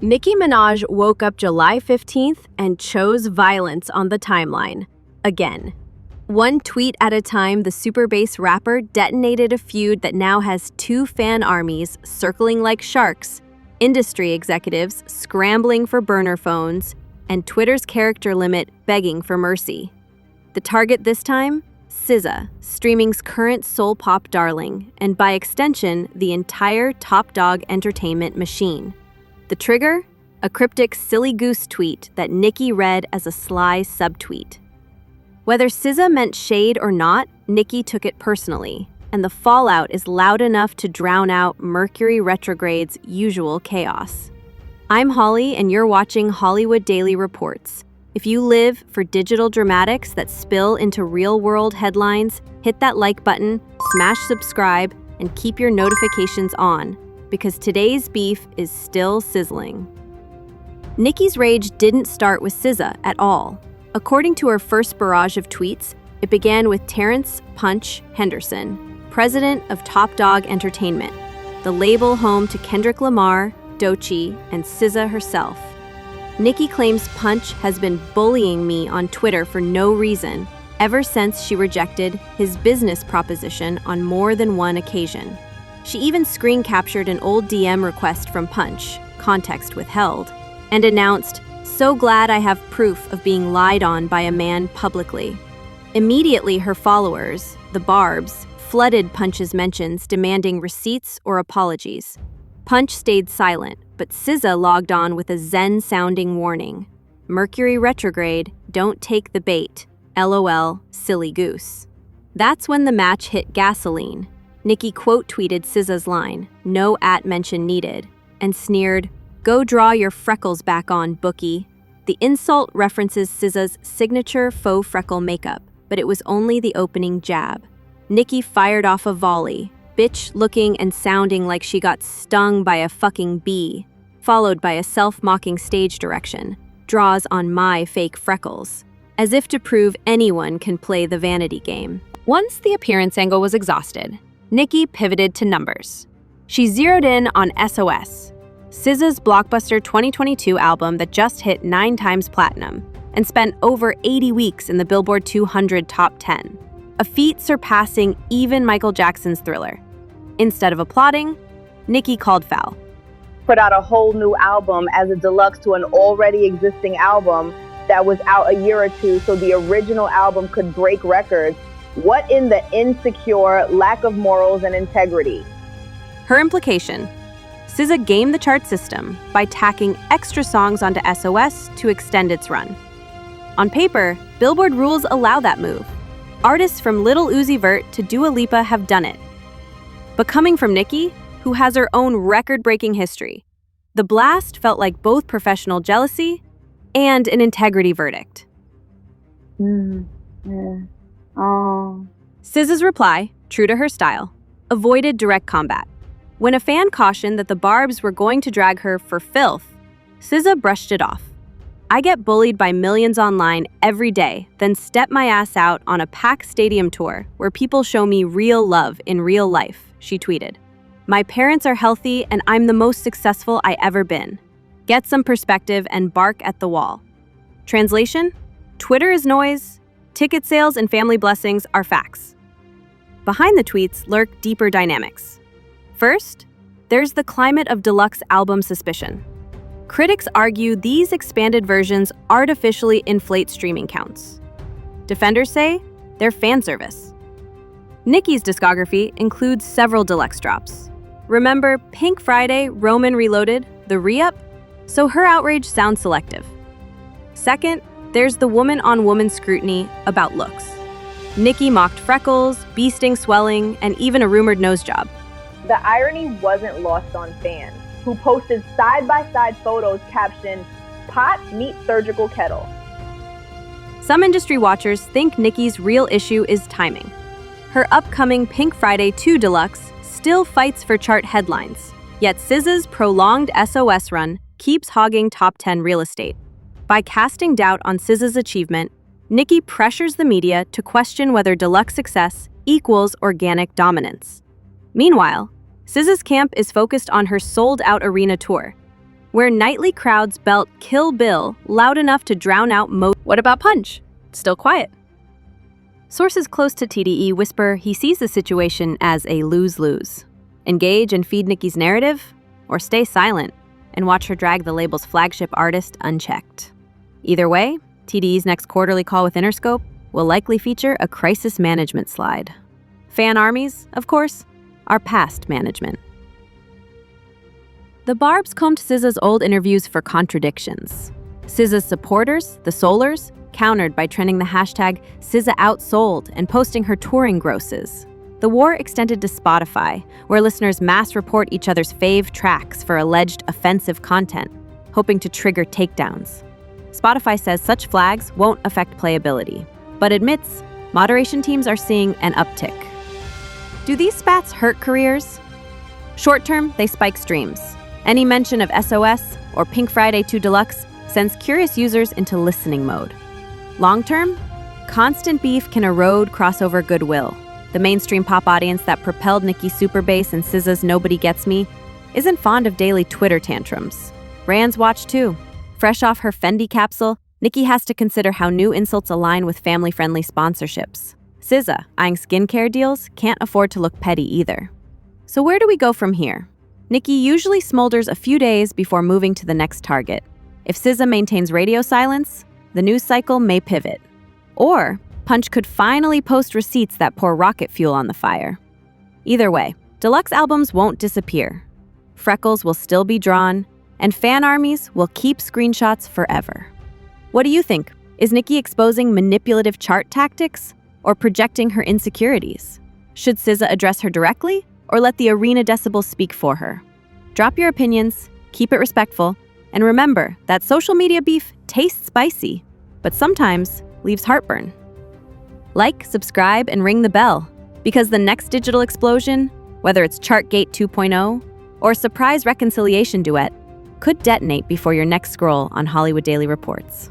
Nicki Minaj woke up July 15th and chose violence on the timeline. Again. One tweet at a time, the super bass rapper detonated a feud that now has two fan armies circling like sharks, industry executives scrambling for burner phones, and Twitter's character limit begging for mercy. The target this time? EZA, streaming's current soul pop darling, and by extension, the entire Top Dog entertainment machine. The trigger? A cryptic silly goose tweet that Nicki read as a sly subtweet. Whether EZA meant shade or not, Nicki took it personally, and the fallout is loud enough to drown out Mercury retrograde's usual chaos. I'm Holly, and you're watching Hollywood Daily Reports. If you live for digital dramatics that spill into real-world headlines, hit that like button, smash subscribe, and keep your notifications on, because today's beef is still sizzling. Nicki's rage didn't start with EZA at all. According to her first barrage of tweets, it began with Terrence "Punch" Henderson, president of Top Dog Entertainment, the label home to Kendrick Lamar, Doechii, and EZA herself. Nicki claims Punch has been bullying me on Twitter for no reason ever since she rejected his business proposition on more than one occasion. She even screen captured an old DM request from Punch, context withheld, and announced, "So glad I have proof of being lied on by a man publicly." Immediately, her followers, the Barbs, flooded Punch's mentions demanding receipts or apologies. Punch stayed silent, but EZA logged on with a zen-sounding warning. "Mercury retrograde, don't take the bait. LOL, silly goose." That's when the match hit gasoline. Nicki quote-tweeted EZA's line, "No @ mention needed," and sneered, "Go draw your freckles back on, bookie." The insult references EZA's signature faux freckle makeup, but it was only the opening jab. Nicki fired off a volley, bitch looking and sounding like she got stung by a fucking bee, followed by a self-mocking stage direction, "Draws on my fake freckles," as if to prove anyone can play the vanity game. Once the appearance angle was exhausted, Nicki pivoted to numbers. She zeroed in on SOS, EZA's blockbuster 2022 album that just hit 9 times platinum and spent over 80 weeks in the Billboard 200 top 10, a feat surpassing even Michael Jackson's Thriller. Instead of applauding, Nicki called foul. Put out a whole new album as a deluxe to an already existing album that was out a year or two so the original album could break records. What in the insecure lack of morals and integrity? Her implication: EZA gamed the chart system by tacking extra songs onto SOS to extend its run. On paper, Billboard rules allow that move. Artists from Lil Uzi Vert to Dua Lipa have done it. But coming from Nicki, who has her own record-breaking history, the blast felt like both professional jealousy and an integrity verdict. EZA's reply, true to her style, avoided direct combat. When a fan cautioned that the Barbs were going to drag her for filth, EZA brushed it off. "I get bullied by millions online every day, then step my ass out on a packed stadium tour where people show me real love in real life," she tweeted. "My parents are healthy and I'm the most successful I ever been. Get some perspective and bark at the wall." Translation: Twitter is noise, ticket sales and family blessings are facts. Behind the tweets lurk deeper dynamics. First, there's the climate of deluxe album suspicion. Critics argue these expanded versions artificially inflate streaming counts. Defenders say they're fan service. Nicki's discography includes several deluxe drops. Remember Pink Friday, Roman Reloaded, the re-up? So her outrage sounds selective. Second, there's the woman-on-woman scrutiny about looks. Nicki mocked freckles, bee-sting swelling, and even a rumored nose job. The irony wasn't lost on fans, who posted side-by-side photos captioned, "Pot meets surgical kettle." Some industry watchers think Nicki's real issue is timing. Her upcoming Pink Friday 2 Deluxe still fights for chart headlines, yet EZA's prolonged SOS run keeps hogging top 10 real estate. By casting doubt on EZA's achievement, Nicki pressures the media to question whether deluxe success equals organic dominance. Meanwhile, EZA's camp is focused on her sold-out arena tour, where nightly crowds belt Kill Bill loud enough to drown out most. What about Punch? Still quiet. Sources close to TDE whisper he sees the situation as a lose-lose. Engage and feed Nicki's narrative, or stay silent and watch her drag the label's flagship artist unchecked. Either way, TDE's next quarterly call with Interscope will likely feature a crisis management slide. Fan armies, of course, are past management. The Barbs combed SZA's old interviews for contradictions. SZA's supporters, the Solars, countered by trending the hashtag SZA outsold and posting her touring grosses. The war extended to Spotify, where listeners mass report each other's fave tracks for alleged offensive content, hoping to trigger takedowns. Spotify says such flags won't affect playability, but admits moderation teams are seeing an uptick. Do these spats hurt careers? Short term, they spike streams. Any mention of SOS or Pink Friday 2 Deluxe sends curious users into listening mode. Long term, constant beef can erode crossover goodwill. The mainstream pop audience that propelled Nicki's super bass and SZA's Nobody Gets Me isn't fond of daily Twitter tantrums. Rans watch too. Fresh off her Fendi capsule, Nicki has to consider how new insults align with family-friendly sponsorships. SZA, eyeing skincare deals, can't afford to look petty either. So where do we go from here? Nicki usually smolders a few days before moving to the next target. If SZA maintains radio silence, the news cycle may pivot. Or Punch could finally post receipts that pour rocket fuel on the fire. Either way, deluxe albums won't disappear. Freckles will still be drawn, and fan armies will keep screenshots forever. What do you think? Is Nicki exposing manipulative chart tactics or projecting her insecurities? Should SZA address her directly or let the arena decibels speak for her? Drop your opinions, keep it respectful, and remember that social media beef tastes spicy, but sometimes leaves heartburn. Like, subscribe, and ring the bell, because the next digital explosion, whether it's Chartgate 2.0 or a surprise reconciliation duet, could detonate before your next scroll on Hollywood Daily Reports.